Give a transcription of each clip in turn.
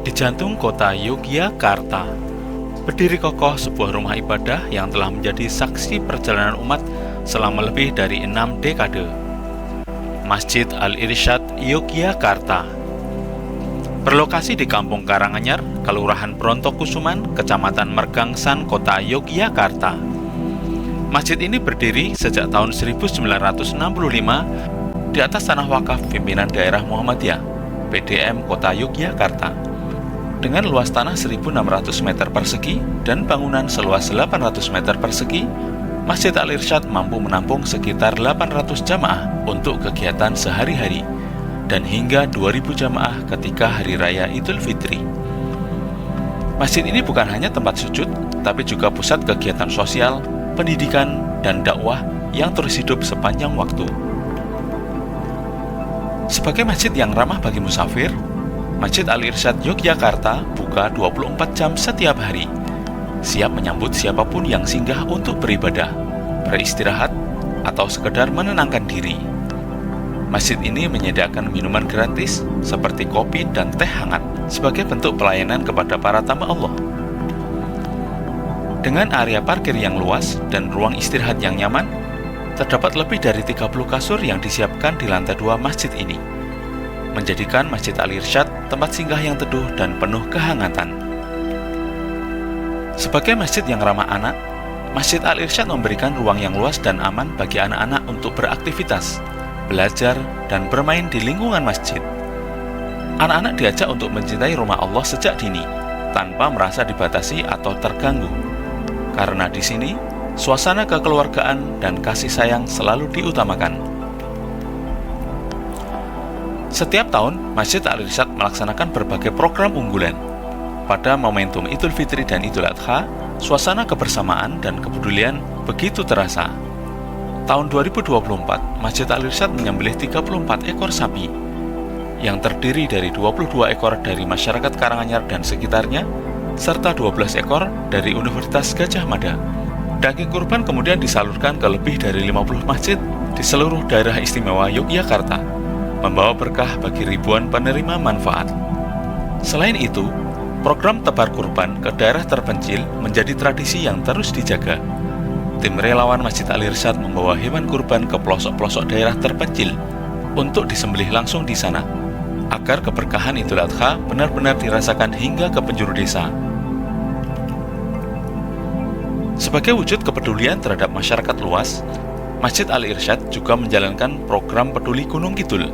Di jantung kota Yogyakarta, berdiri kokoh sebuah rumah ibadah yang telah menjadi saksi perjalanan umat selama lebih dari 6 dekade. Masjid Al-Irsyad Yogyakarta berlokasi di Kampung Karanganyar, Kelurahan Brontokusuman, Kecamatan Mergangsan, Kota Yogyakarta. Masjid ini berdiri sejak tahun 1965 di atas tanah wakaf pimpinan daerah Muhammadiyah, PDM Kota Yogyakarta. Dengan luas tanah 1.600 meter persegi dan bangunan seluas 800 meter persegi, Masjid Al-Irsyad mampu menampung sekitar 800 jamaah untuk kegiatan sehari-hari dan hingga 2.000 jamaah ketika Hari Raya Idul Fitri. Masjid ini bukan hanya tempat sujud, tapi juga pusat kegiatan sosial, pendidikan, dan dakwah yang terus hidup sepanjang waktu. Sebagai masjid yang ramah bagi musafir, Masjid Al-Irsyad Yogyakarta buka 24 jam setiap hari, siap menyambut siapapun yang singgah untuk beribadah, beristirahat, atau sekedar menenangkan diri. Masjid ini menyediakan minuman gratis seperti kopi dan teh hangat sebagai bentuk pelayanan kepada para tamu Allah. Dengan area parkir yang luas dan ruang istirahat yang nyaman, terdapat lebih dari 30 kasur yang disiapkan di lantai 2 masjid ini, menjadikan Masjid Al-Irsyad tempat singgah yang teduh dan penuh kehangatan. Sebagai masjid yang ramah anak, Masjid Al-Irsyad memberikan ruang yang luas dan aman bagi anak-anak untuk beraktivitas, belajar, dan bermain di lingkungan masjid. Anak-anak diajak untuk mencintai rumah Allah sejak dini, tanpa merasa dibatasi atau terganggu. Karena di sini, suasana kekeluargaan dan kasih sayang selalu diutamakan. Setiap tahun, Masjid Al-Irsyad melaksanakan berbagai program unggulan. Pada momentum Idul Fitri dan Idul Adha, suasana kebersamaan dan kepedulian begitu terasa. Tahun 2024, Masjid Al-Irsyad menyembelih 34 ekor sapi, yang terdiri dari 22 ekor dari masyarakat Karanganyar dan sekitarnya, serta 12 ekor dari Universitas Gadjah Mada. Daging kurban kemudian disalurkan ke lebih dari 50 masjid di seluruh daerah istimewa Yogyakarta, membawa berkah bagi ribuan penerima manfaat. Selain itu, program tebar kurban ke daerah terpencil menjadi tradisi yang terus dijaga. Tim relawan Masjid Al-Irsyad membawa hewan kurban ke pelosok-pelosok daerah terpencil untuk disembelih langsung di sana, agar keberkahan Idul Adha benar-benar dirasakan hingga ke penjuru desa. Sebagai wujud kepedulian terhadap masyarakat luas, Masjid Al-Irsyad juga menjalankan program peduli Gunung Kidul,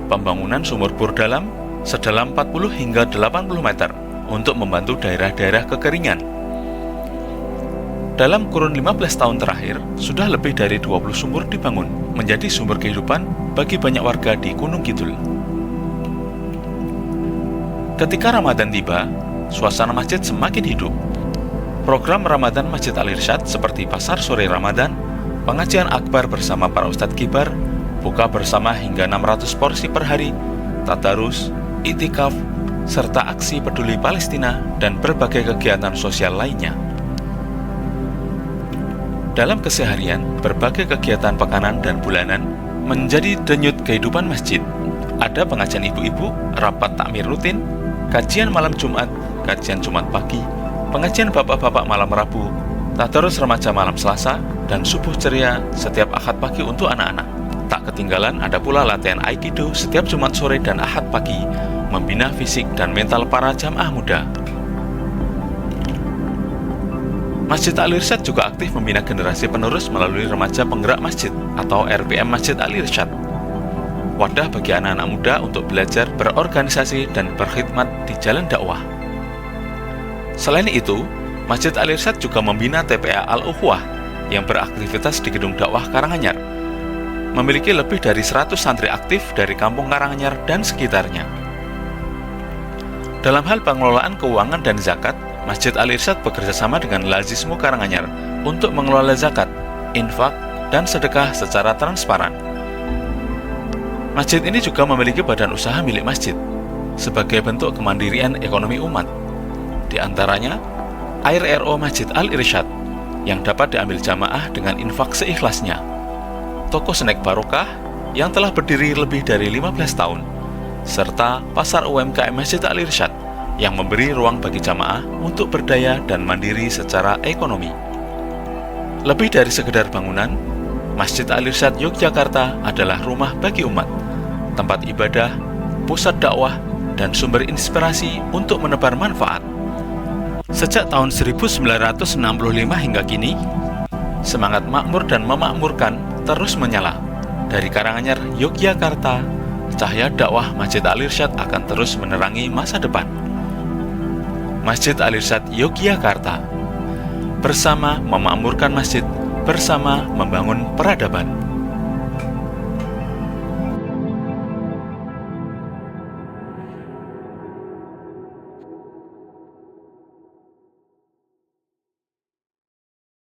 pembangunan sumur bor dalam sedalam 40 hingga 80 meter untuk membantu daerah-daerah kekeringan. Dalam kurun 15 tahun terakhir, sudah lebih dari 20 sumur dibangun menjadi sumber kehidupan bagi banyak warga di Gunung Kidul. Ketika Ramadan tiba, suasana masjid semakin hidup. Program Ramadan Masjid Al-Irsyad seperti Pasar Sore Ramadan, pengajian akbar bersama para ustadz kibar, buka bersama hingga 600 porsi per hari, tadarus, itikaf, serta aksi peduli Palestina dan berbagai kegiatan sosial lainnya. Dalam keseharian, berbagai kegiatan pekanan dan bulanan menjadi denyut kehidupan masjid. Ada pengajian ibu-ibu, rapat takmir rutin, kajian malam Jumat, kajian Jumat pagi, pengajian bapak-bapak malam Rabu, tadarus remaja malam Selasa, dan subuh ceria setiap Ahad pagi untuk anak-anak. Tak ketinggalan ada pula latihan Aikido setiap Jumat sore dan Ahad pagi, membina fisik dan mental para jamaah muda. Masjid Al-Irsyad juga aktif membina generasi penerus melalui Remaja Penggerak Masjid atau RPM Masjid Al-Irsyad, wadah bagi anak-anak muda untuk belajar, berorganisasi, dan berkhidmat di jalan dakwah. Selain itu, Masjid Al-Irsyad juga membina TPA Al-Ukhuwah yang beraktivitas di Gedung Dakwah Karanganyar, memiliki lebih dari 100 santri aktif dari Kampung Karanganyar dan sekitarnya. Dalam hal pengelolaan keuangan dan zakat, Masjid Al-Irsyad bekerja sama dengan Lazismu Karanganyar untuk mengelola zakat, infak, dan sedekah secara transparan. Masjid ini juga memiliki badan usaha milik masjid, sebagai bentuk kemandirian ekonomi umat. Di antaranya, air RO Masjid Al-Irsyad, yang dapat diambil jamaah dengan infak seikhlasnya. Toko snack Barokah, yang telah berdiri lebih dari 15 tahun, serta pasar UMKM Masjid Al-Irsyad, yang memberi ruang bagi jamaah untuk berdaya dan mandiri secara ekonomi. Lebih dari sekedar bangunan, Masjid Al-Irsyad Yogyakarta adalah rumah bagi umat, tempat ibadah, pusat dakwah, dan sumber inspirasi untuk menebar manfaat. Sejak tahun 1965 hingga kini, semangat makmur dan memakmurkan terus menyala. Dari Karanganyar, Yogyakarta, cahaya dakwah Masjid Al-Irsyad akan terus menerangi masa depan. Masjid Al-Irsyad Yogyakarta, bersama memakmurkan masjid, bersama membangun peradaban.